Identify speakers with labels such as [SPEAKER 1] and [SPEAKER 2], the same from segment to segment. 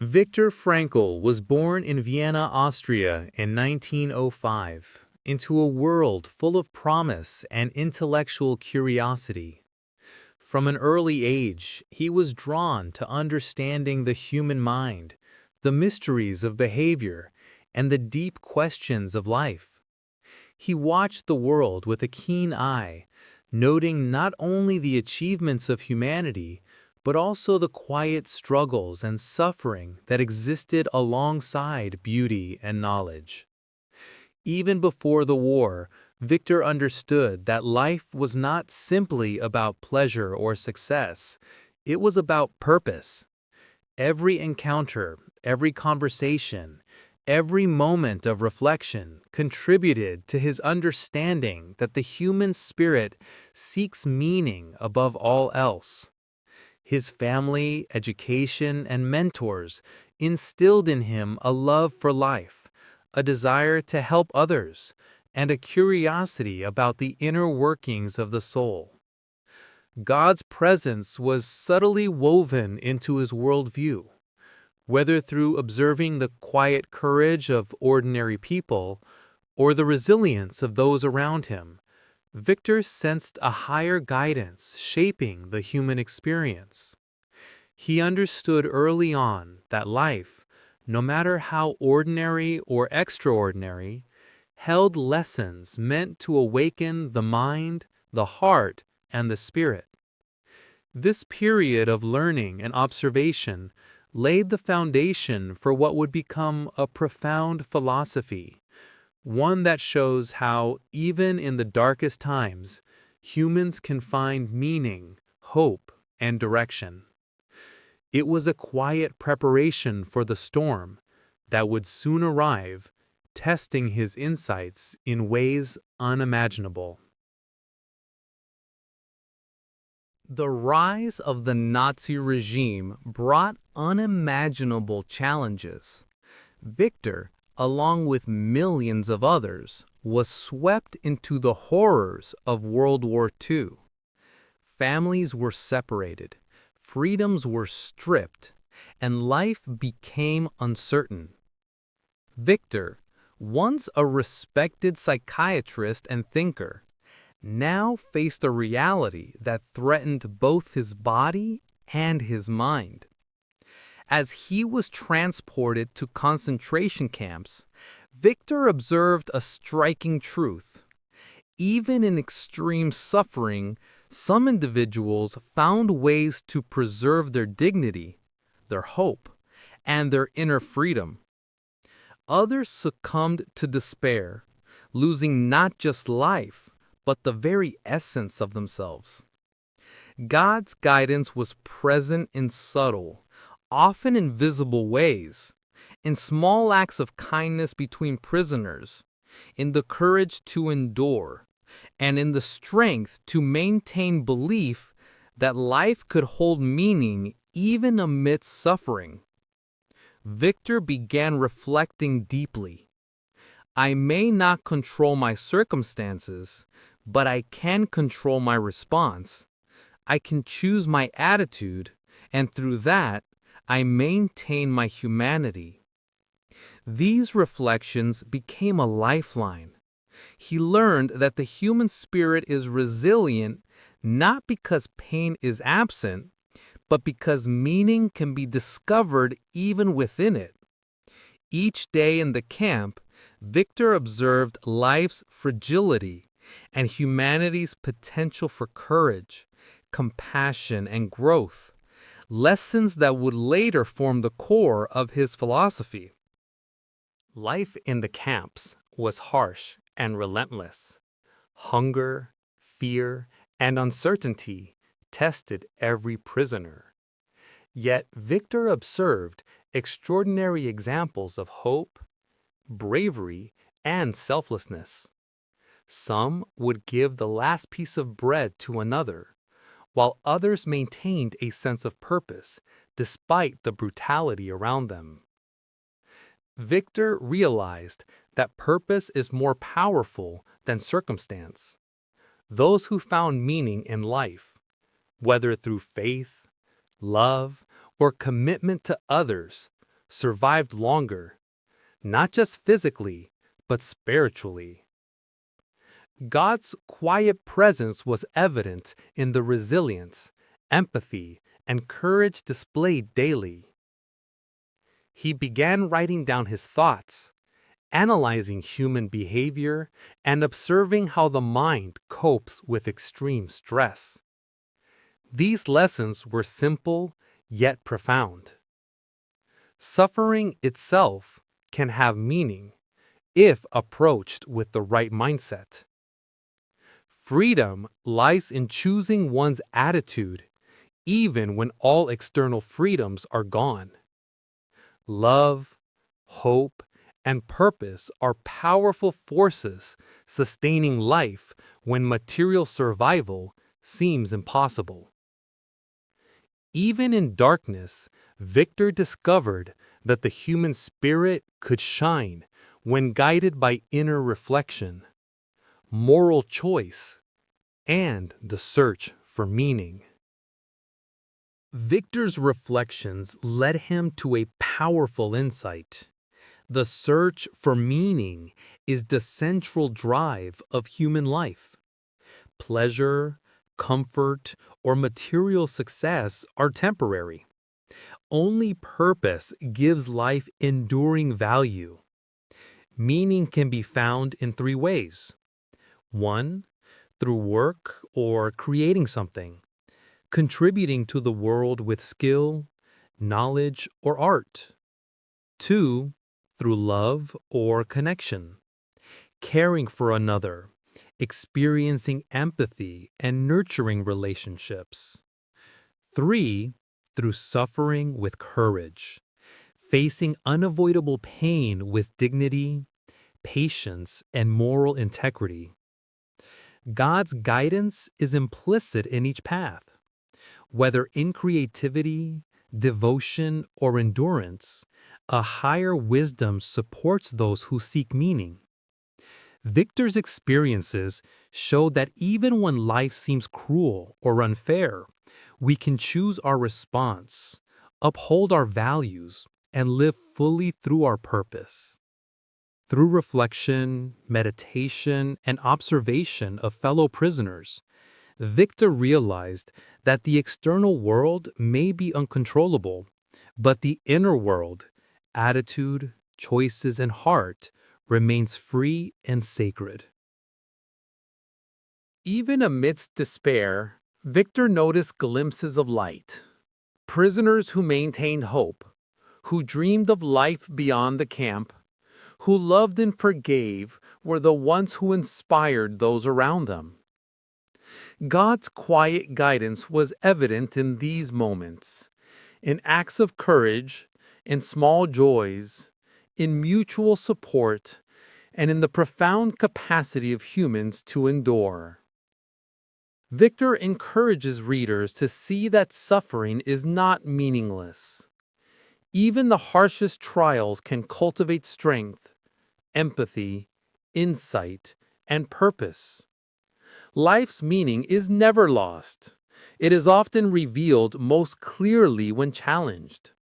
[SPEAKER 1] Viktor Frankl was born in Vienna, Austria in 1905, into a world full of promise and intellectual curiosity. From an early age, he was drawn to understanding the human mind, the mysteries of behavior, and the deep questions of life. He watched the world with a keen eye, noting not only the achievements of humanity, but also the quiet struggles and suffering that existed alongside beauty and knowledge. Even before the war, Victor understood that life was not simply about pleasure or success, it was about purpose. Every encounter, every conversation, every moment of reflection contributed to his understanding that the human spirit seeks meaning above all else. His family, education, and mentors instilled in him a love for life, a desire to help others, and a curiosity about the inner workings of the soul. God's presence was subtly woven into his worldview, whether through observing the quiet courage of ordinary people or the resilience of those around him. Victor sensed a higher guidance shaping the human experience. He understood early on that life, no matter how ordinary or extraordinary, held lessons meant to awaken the mind, the heart, and the spirit. This period of learning and observation laid the foundation for what would become a profound philosophy, one that shows how, even in the darkest times, humans can find meaning, hope, and direction. It was a quiet preparation for the storm that would soon arrive, testing his insights in ways unimaginable. The rise of the Nazi regime brought unimaginable challenges. Victor, along with millions of others, was swept into the horrors of World War II. Families were separated, freedoms were stripped, and life became uncertain. Victor, once a respected psychiatrist and thinker, now faced a reality that threatened both his body and his mind. As he was transported to concentration camps, Victor observed a striking truth. Even in extreme suffering, some individuals found ways to preserve their dignity, their hope, and their inner freedom. Others succumbed to despair, losing not just life, but the very essence of themselves. God's guidance was present in subtle, often invisible ways, in small acts of kindness between prisoners, in the courage to endure, and in the strength to maintain belief that life could hold meaning even amidst suffering. Victor began reflecting deeply. I may not control my circumstances, but I can control my response. I can choose my attitude, and through that, I maintain my humanity. These reflections became a lifeline. He learned that the human spirit is resilient not because pain is absent, but because meaning can be discovered even within it. Each day in the camp, Victor observed life's fragility and humanity's potential for courage, compassion, and growth, lessons that would later form the core of his philosophy. Life in the camps was harsh and relentless. Hunger, fear, and uncertainty tested every prisoner. Yet Victor observed extraordinary examples of hope, bravery, and selflessness. Some would give the last piece of bread to another, while others maintained a sense of purpose despite the brutality around them. Victor realized that purpose is more powerful than circumstance. Those who found meaning in life, whether through faith, love, or commitment to others, survived longer, not just physically, but spiritually. God's quiet presence was evident in the resilience, empathy, and courage displayed daily. He began writing down his thoughts, analyzing human behavior, and observing how the mind copes with extreme stress. These lessons were simple yet profound. Suffering itself can have meaning if approached with the right mindset. Freedom lies in choosing one's attitude, even when all external freedoms are gone. Love, hope, and purpose are powerful forces sustaining life when material survival seems impossible. Even in darkness, Viktor discovered that the human spirit could shine when guided by inner reflection, moral choice, and the search for meaning. Viktor's reflections led him to a powerful insight. The search for meaning is the central drive of human life. Pleasure, comfort, or material success are temporary. Only purpose gives life enduring value. Meaning can be found in three ways. 1. Through work or creating something, contributing to the world with skill, knowledge, or art. 2. Through love or connection, caring for another, experiencing empathy and nurturing relationships. 3. Through suffering with courage, facing unavoidable pain with dignity, patience, and moral integrity. God's guidance is implicit in each path. Whether in creativity, devotion, or endurance, a higher wisdom supports those who seek meaning. Viktor's experiences show that even when life seems cruel or unfair, we can choose our response, uphold our values, and live fully through our purpose. Through reflection, meditation, and observation of fellow prisoners, Viktor realized that the external world may be uncontrollable, but the inner world, attitude, choices, and heart, remains free and sacred. Even amidst despair, Viktor noticed glimpses of light. Prisoners who maintained hope, who dreamed of life beyond the camp, who loved and forgave, were the ones who inspired those around them. God's quiet guidance was evident in these moments, in acts of courage, in small joys, in mutual support, and in the profound capacity of humans to endure. Viktor encourages readers to see that suffering is not meaningless. Even the harshest trials can cultivate strength, empathy, insight, and purpose. Life's meaning is never lost. It is often revealed most clearly when challenged.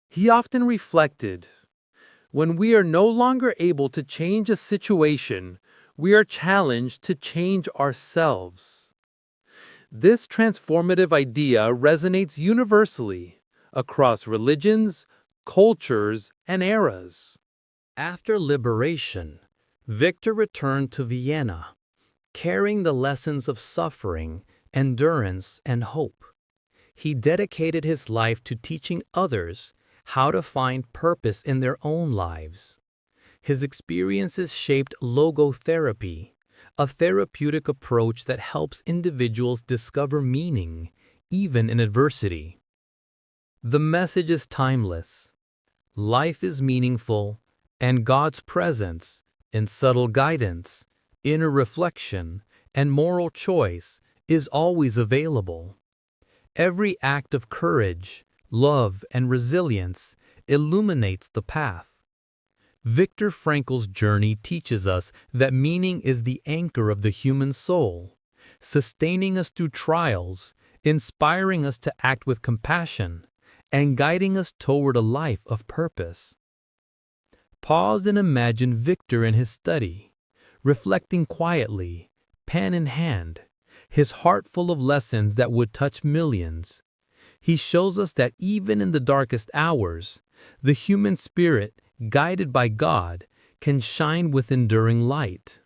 [SPEAKER 1] He often reflected, when we are no longer able to change a situation, we are challenged to change ourselves. This transformative idea resonates universally across religions, cultures, and eras. After liberation, Viktor returned to Vienna, carrying the lessons of suffering, endurance, and hope. He dedicated his life to teaching others how to find purpose in their own lives. His experiences shaped logotherapy, a therapeutic approach that helps individuals discover meaning, even in adversity. The message is timeless. Life is meaningful, and God's presence, in subtle guidance, inner reflection, and moral choice, is always available. Every act of courage, love, and resilience illuminates the path. Viktor Frankl's journey teaches us that meaning is the anchor of the human soul, sustaining us through trials, inspiring us to act with compassion, and guiding us toward a life of purpose. Pause and imagine Viktor in his study, reflecting quietly, pen in hand, his heart full of lessons that would touch millions. He shows us that even in the darkest hours, the human spirit, guided by God, can shine with enduring light.